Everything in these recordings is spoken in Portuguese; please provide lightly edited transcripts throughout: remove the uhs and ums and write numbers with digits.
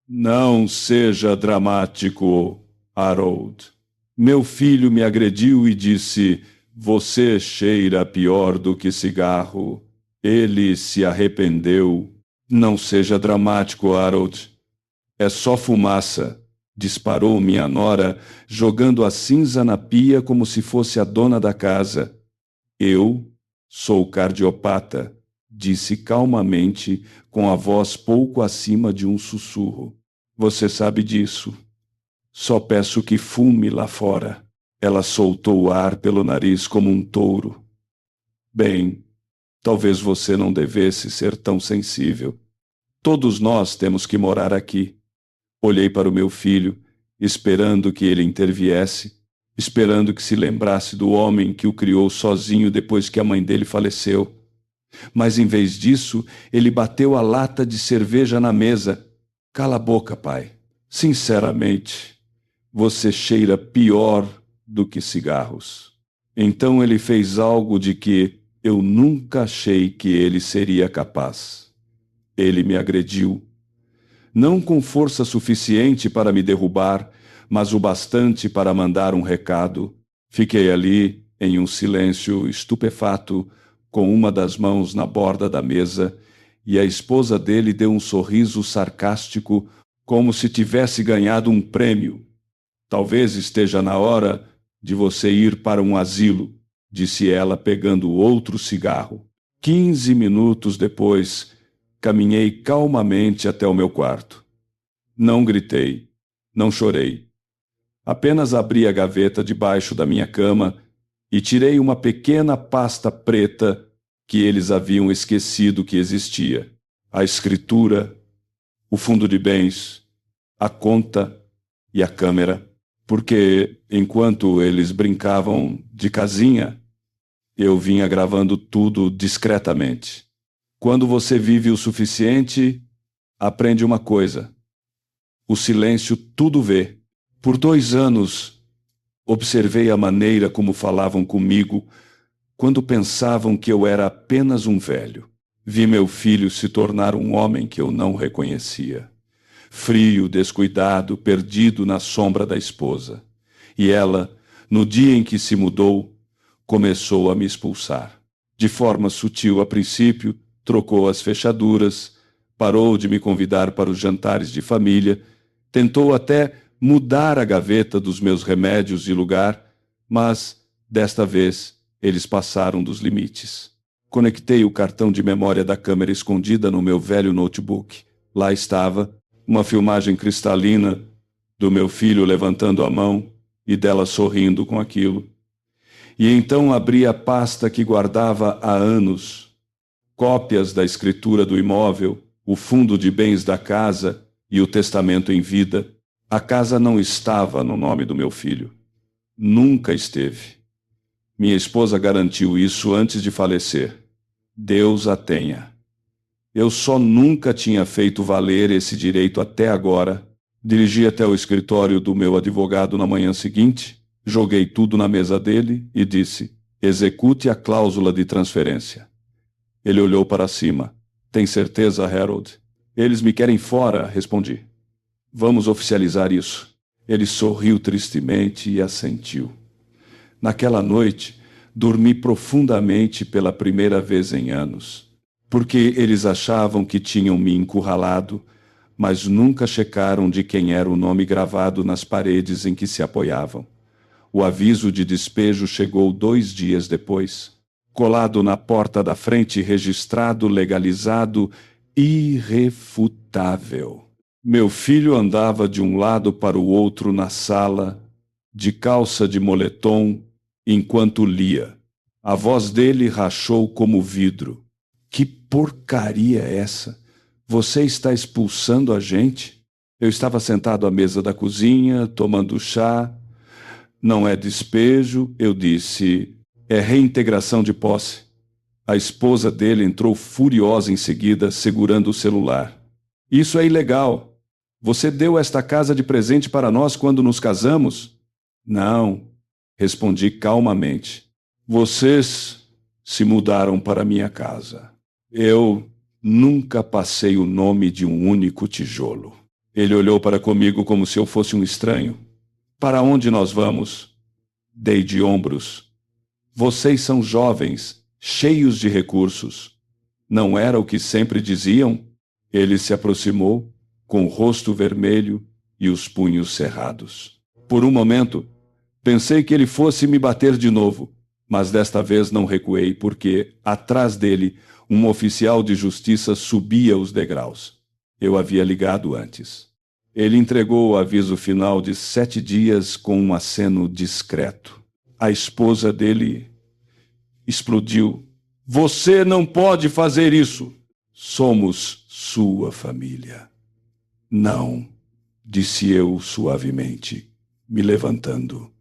Não seja dramático, Harold. Meu filho me agrediu e disse: Você cheira pior do que cigarro. Ele se arrependeu. Não seja dramático, Harold. É só fumaça, disparou minha nora, jogando a cinza na pia como se fosse a dona da casa. Eu sou cardiopata, disse calmamente, com a voz pouco acima de um sussurro. Você sabe disso. Só peço que fume lá fora. Ela soltou o ar pelo nariz como um touro. Bem, talvez você não devesse ser tão sensível. Todos nós temos que morar aqui. Olhei para o meu filho, esperando que ele interviesse, esperando que se lembrasse do homem que o criou sozinho depois que a mãe dele faleceu. Mas, em vez disso, ele bateu a lata de cerveja na mesa. Cala a boca, pai. Sinceramente, você cheira pior do que cigarros. Então ele fez algo de que eu nunca achei que ele seria capaz. Ele me agrediu. Não com força suficiente para me derrubar, mas o bastante para mandar um recado. Fiquei ali, em um silêncio estupefato, com uma das mãos na borda da mesa, e a esposa dele deu um sorriso sarcástico, como se tivesse ganhado um prêmio. Talvez esteja na hora de você ir para um asilo, disse ela, pegando outro cigarro. 15 minutos depois, caminhei calmamente até o meu quarto. Não gritei, não chorei. Apenas abri a gaveta debaixo da minha cama e tirei uma pequena pasta preta que eles haviam esquecido que existia. A escritura, o fundo de bens, a conta e a câmera. Porque, enquanto eles brincavam de casinha, eu vinha gravando tudo discretamente. Quando você vive o suficiente, aprende uma coisa: o silêncio tudo vê. Por 2 anos, observei a maneira como falavam comigo quando pensavam que eu era apenas um velho. Vi meu filho se tornar um homem que eu não reconhecia. Frio, descuidado, perdido na sombra da esposa. E ela, no dia em que se mudou, começou a me expulsar. De forma sutil a princípio, trocou as fechaduras, parou de me convidar para os jantares de família, tentou até mudar a gaveta dos meus remédios de lugar, mas, desta vez, eles passaram dos limites. Conectei o cartão de memória da câmera escondida no meu velho notebook. Lá estava uma filmagem cristalina do meu filho levantando a mão e dela sorrindo com aquilo. E então abri a pasta que guardava há anos, cópias da escritura do imóvel, o fundo de bens da casa e o testamento em vida. A casa não estava no nome do meu filho. Nunca esteve. Minha esposa garantiu isso antes de falecer. Deus a tenha. Eu só nunca tinha feito valer esse direito até agora. Dirigi até o escritório do meu advogado na manhã seguinte, joguei tudo na mesa dele e disse: execute a cláusula de transferência. Ele olhou para cima. Tem certeza, Harold? Eles me querem fora, respondi. Vamos oficializar isso. Ele sorriu tristemente e assentiu. Naquela noite, dormi profundamente pela primeira vez em anos, porque eles achavam que tinham me encurralado, mas nunca checaram de quem era o nome gravado nas paredes em que se apoiavam. O aviso de despejo chegou 2 dias depois, colado na porta da frente, registrado, legalizado, irrefutável. Meu filho andava de um lado para o outro na sala, de calça de moletom, enquanto lia. A voz dele rachou como vidro. Que porcaria é essa? Você está expulsando a gente? Eu estava sentado à mesa da cozinha, tomando chá. Não é despejo, eu disse. É reintegração de posse. A esposa dele entrou furiosa em seguida, segurando o celular. Isso é ilegal. Você deu esta casa de presente para nós quando nos casamos? Não, respondi calmamente. Vocês se mudaram para minha casa. Eu nunca passei o nome de um único tijolo. Ele olhou para comigo como se eu fosse um estranho. Para onde nós vamos? Dei de ombros. Vocês são jovens, cheios de recursos. Não era o que sempre diziam? Ele se aproximou, com o rosto vermelho e os punhos cerrados. Por um momento, pensei que ele fosse me bater de novo, mas desta vez não recuei, porque, atrás dele, um oficial de justiça subia os degraus. Eu havia ligado antes. Ele entregou o aviso final de 7 dias com um aceno discreto. A esposa dele explodiu. Você não pode fazer isso. Somos sua família. Não, disse eu suavemente, me levantando.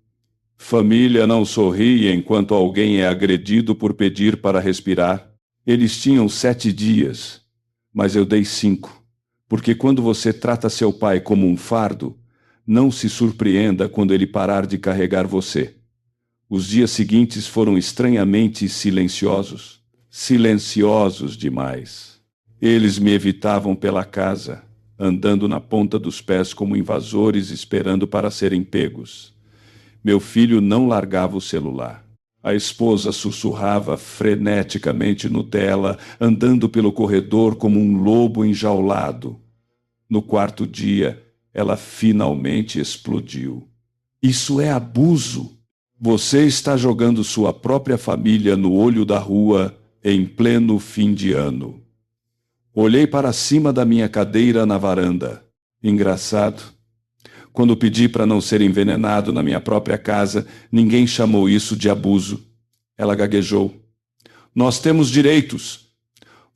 Família não sorri enquanto alguém é agredido por pedir para respirar. Eles tinham 7 dias, mas eu dei 5, porque quando você trata seu pai como um fardo, não se surpreenda quando ele parar de carregar você. Os dias seguintes foram estranhamente silenciosos. Silenciosos demais. Eles me evitavam pela casa, andando na ponta dos pés como invasores esperando para serem pegos. Meu filho não largava o celular. A esposa sussurrava freneticamente no dela, andando pelo corredor como um lobo enjaulado. No 4º dia, ela finalmente explodiu. Isso é abuso. Você está jogando sua própria família no olho da rua em pleno fim de ano. Olhei para cima da minha cadeira na varanda. Engraçado. Quando pedi para não ser envenenado na minha própria casa, ninguém chamou isso de abuso. Ela gaguejou. Nós temos direitos.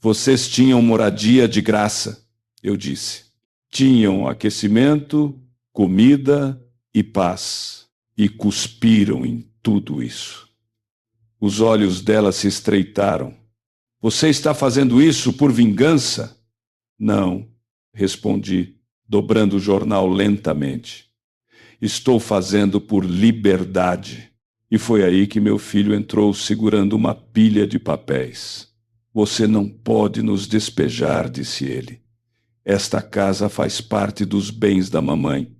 Vocês tinham moradia de graça, eu disse. Tinham aquecimento, comida e paz. E cuspiram em tudo isso. Os olhos dela se estreitaram. Você está fazendo isso por vingança? Não, respondi, dobrando o jornal lentamente. Estou fazendo por liberdade. E foi aí que meu filho entrou segurando uma pilha de papéis. Você não pode nos despejar, disse ele. Esta casa faz parte dos bens da mamãe.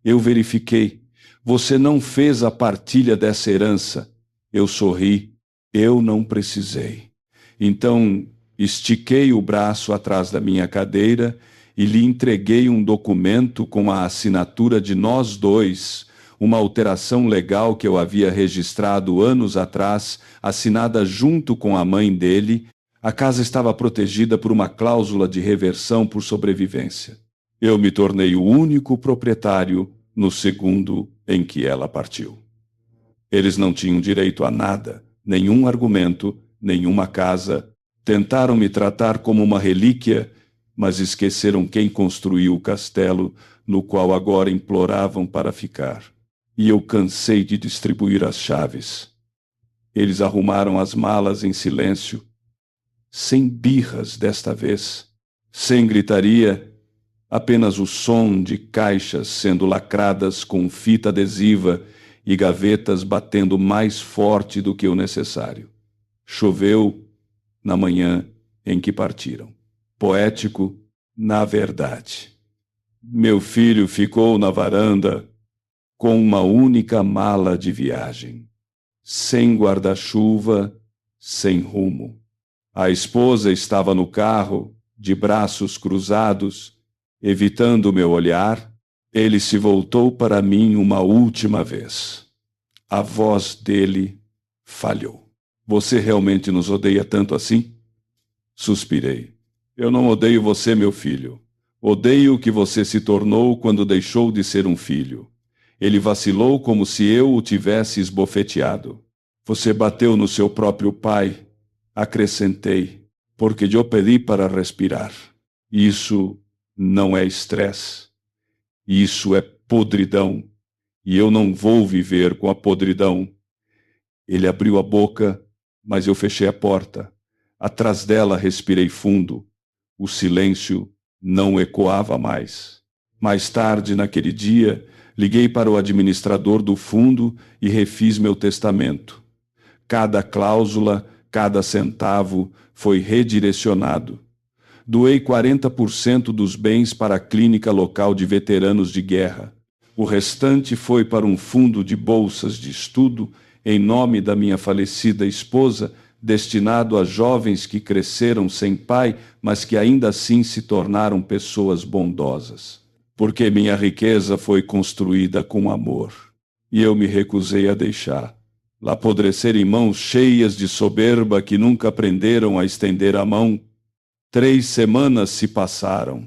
Eu verifiquei. Você não fez a partilha dessa herança. Eu sorri. Eu não precisei. Então, estiquei o braço atrás da minha cadeira e lhe entreguei um documento com a assinatura de nós dois, uma alteração legal que eu havia registrado anos atrás, assinada junto com a mãe dele. A casa estava protegida por uma cláusula de reversão por sobrevivência. Eu me tornei o único proprietário no segundo em que ela partiu. Eles não tinham direito a nada, nenhum argumento, nenhuma casa. Tentaram me tratar como uma relíquia, mas esqueceram quem construiu o castelo no qual agora imploravam para ficar. E eu cansei de distribuir as chaves. Eles arrumaram as malas em silêncio, sem birras desta vez, sem gritaria, apenas o som de caixas sendo lacradas com fita adesiva e gavetas batendo mais forte do que o necessário. Choveu na manhã em que partiram. Poético, na verdade. Meu filho ficou na varanda com uma única mala de viagem, sem guarda-chuva, sem rumo. A esposa estava no carro, de braços cruzados, evitando meu olhar. Ele se voltou para mim uma última vez. A voz dele falhou. Você realmente nos odeia tanto assim? Suspirei. Eu não odeio você, meu filho. Odeio o que você se tornou quando deixou de ser um filho. Ele vacilou como se eu o tivesse esbofeteado. Você bateu no seu próprio pai. Acrescentei, porque eu pedi para respirar. Isso não é estresse. Isso é podridão. E eu não vou viver com a podridão. Ele abriu a boca, mas eu fechei a porta. Atrás dela respirei fundo. O silêncio não ecoava mais. Mais tarde, naquele dia, liguei para o administrador do fundo e refiz meu testamento. Cada cláusula, cada centavo foi redirecionado. Doei 40% dos bens para a clínica local de veteranos de guerra. O restante foi para um fundo de bolsas de estudo em nome da minha falecida esposa, destinado a jovens que cresceram sem pai, mas que ainda assim se tornaram pessoas bondosas. Porque minha riqueza foi construída com amor, e eu me recusei a deixar lá apodrecer em mãos cheias de soberba que nunca aprenderam a estender a mão. 3 semanas se passaram.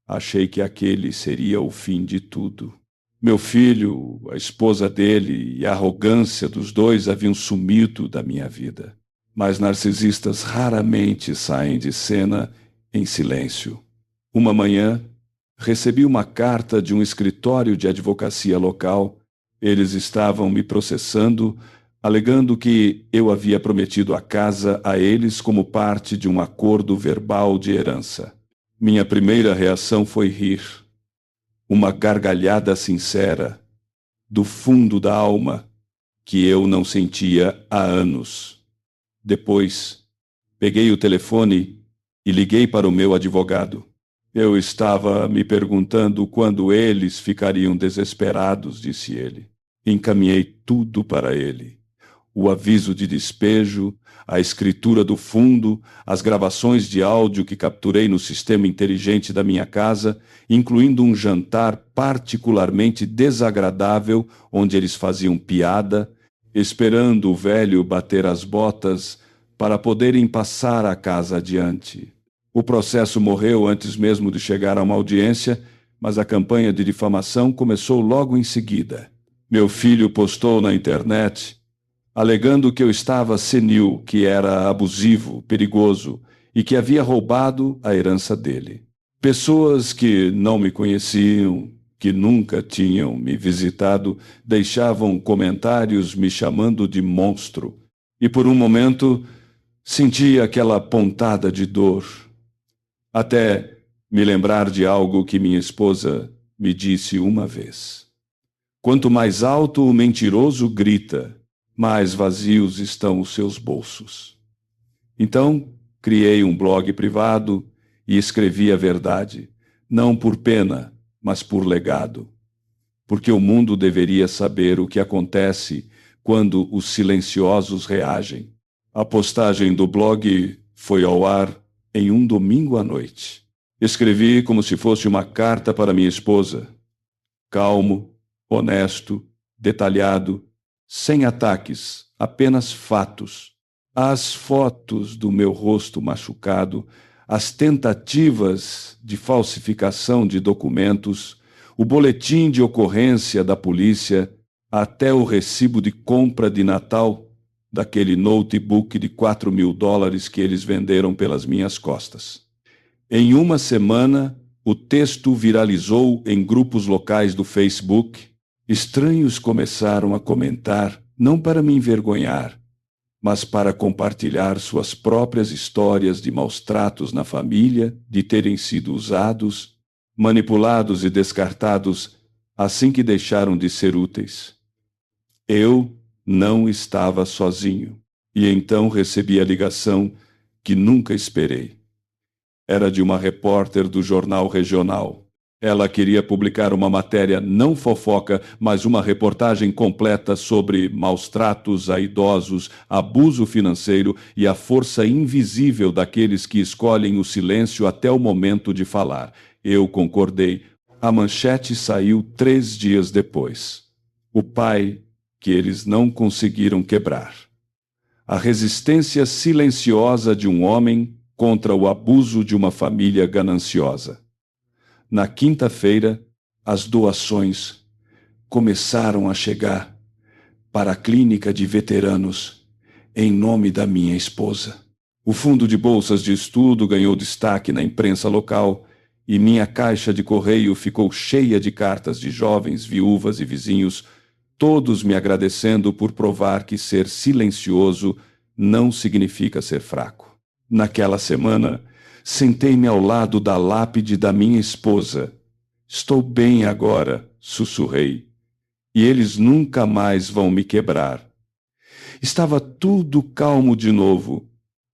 Achei que aquele seria o fim de tudo. Meu filho, a esposa dele e a arrogância dos dois haviam sumido da minha vida. Mas narcisistas raramente saem de cena em silêncio. Uma manhã, recebi uma carta de um escritório de advocacia local. Eles estavam me processando, alegando que eu havia prometido a casa a eles como parte de um acordo verbal de herança. Minha primeira reação foi rir. Uma gargalhada sincera, do fundo da alma, que eu não sentia há anos. Depois, peguei o telefone e liguei para o meu advogado. Eu estava me perguntando quando eles ficariam desesperados, disse ele. Encaminhei tudo para ele. O aviso de despejo, a escritura do fundo, as gravações de áudio que capturei no sistema inteligente da minha casa, incluindo um jantar particularmente desagradável, onde eles faziam piada, esperando o velho bater as botas para poderem passar a casa adiante. O processo morreu antes mesmo de chegar a uma audiência, mas a campanha de difamação começou logo em seguida. Meu filho postou na internet alegando que eu estava senil, que era abusivo, perigoso e que havia roubado a herança dele. Pessoas que não me conheciam, que nunca tinham me visitado, deixavam comentários me chamando de monstro. E por um momento senti aquela pontada de dor, até me lembrar de algo que minha esposa me disse uma vez. Quanto mais alto o mentiroso grita, mais vazios estão os seus bolsos. Então, criei um blog privado e escrevi a verdade, não por pena, mas por legado. Porque o mundo deveria saber o que acontece quando os silenciosos reagem. A postagem do blog foi ao ar em um domingo à noite. Escrevi como se fosse uma carta para minha esposa. Calmo, honesto, detalhado, sem ataques, apenas fatos. As fotos do meu rosto machucado, as tentativas de falsificação de documentos, o boletim de ocorrência da polícia, até o recibo de compra de Natal daquele notebook de $4.000 que eles venderam pelas minhas costas. Em uma semana, o texto viralizou em grupos locais do Facebook. Estranhos começaram a comentar, não para me envergonhar, mas para compartilhar suas próprias histórias de maus-tratos na família, de terem sido usados, manipulados e descartados assim que deixaram de ser úteis. Eu não estava sozinho, e então recebi a ligação que nunca esperei. Era de uma repórter do jornal regional. Ela queria publicar uma matéria não fofoca, mas uma reportagem completa sobre maus-tratos a idosos, abuso financeiro e a força invisível daqueles que escolhem o silêncio até o momento de falar. Eu concordei. A manchete saiu 3 dias depois. O pai que eles não conseguiram quebrar. A resistência silenciosa de um homem contra o abuso de uma família gananciosa. Na quinta-feira, as doações começaram a chegar para a clínica de veteranos em nome da minha esposa. O fundo de bolsas de estudo ganhou destaque na imprensa local e minha caixa de correio ficou cheia de cartas de jovens, viúvas e vizinhos, todos me agradecendo por provar que ser silencioso não significa ser fraco. Naquela semana, sentei-me ao lado da lápide da minha esposa. Estou bem agora, sussurrei, e eles nunca mais vão me quebrar. Estava tudo calmo de novo,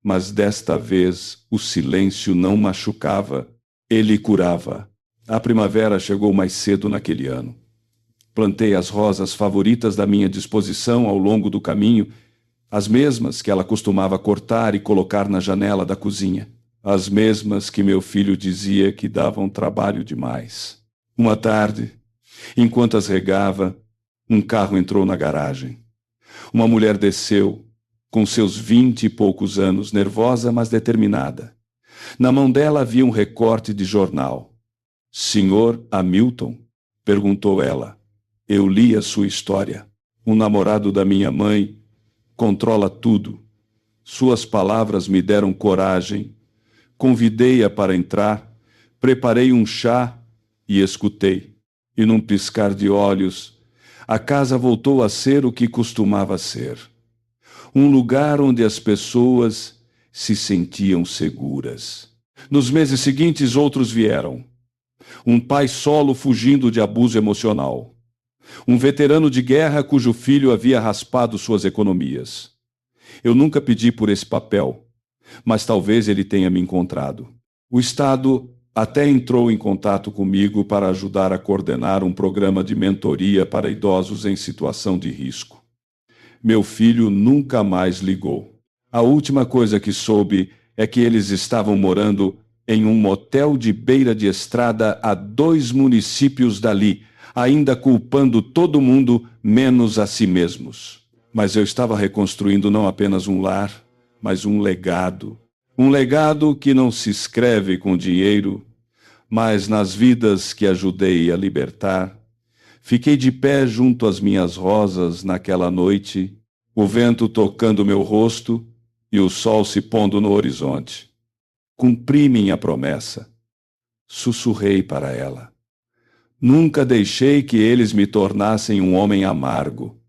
mas desta vez o silêncio não machucava, ele curava. A primavera chegou mais cedo naquele ano. Plantei as rosas favoritas da minha disposição ao longo do caminho, as mesmas que ela costumava cortar e colocar na janela da cozinha, as mesmas que meu filho dizia que davam trabalho demais. Uma tarde, enquanto as regava, um carro entrou na garagem. Uma mulher desceu, com seus 20 e poucos anos, nervosa, mas determinada. Na mão dela havia um recorte de jornal. "Senhor Hamilton?" perguntou ela. "Eu li a sua história. Um namorado da minha mãe controla tudo. Suas palavras me deram coragem. Convidei-a para entrar, preparei um chá e escutei. E num piscar de olhos, a casa voltou a ser o que costumava ser. Um lugar onde as pessoas se sentiam seguras." Nos meses seguintes, outros vieram. Um pai solo fugindo de abuso emocional. Um veterano de guerra cujo filho havia raspado suas economias. Eu nunca pedi por esse papel, mas talvez ele tenha me encontrado. O Estado até entrou em contato comigo para ajudar a coordenar um programa de mentoria para idosos em situação de risco. Meu filho nunca mais ligou. A última coisa que soube é que eles estavam morando em um motel de beira de estrada a 2 municípios dali, ainda culpando todo mundo menos a si mesmos. Mas eu estava reconstruindo não apenas um lar, mas um legado. Um legado que não se escreve com dinheiro, mas nas vidas que ajudei a libertar. Fiquei de pé junto às minhas rosas naquela noite, o vento tocando meu rosto e o sol se pondo no horizonte. Cumpri minha promessa. Sussurrei para ela. Nunca deixei que eles me tornassem um homem amargo.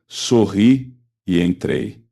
Sorri e entrei.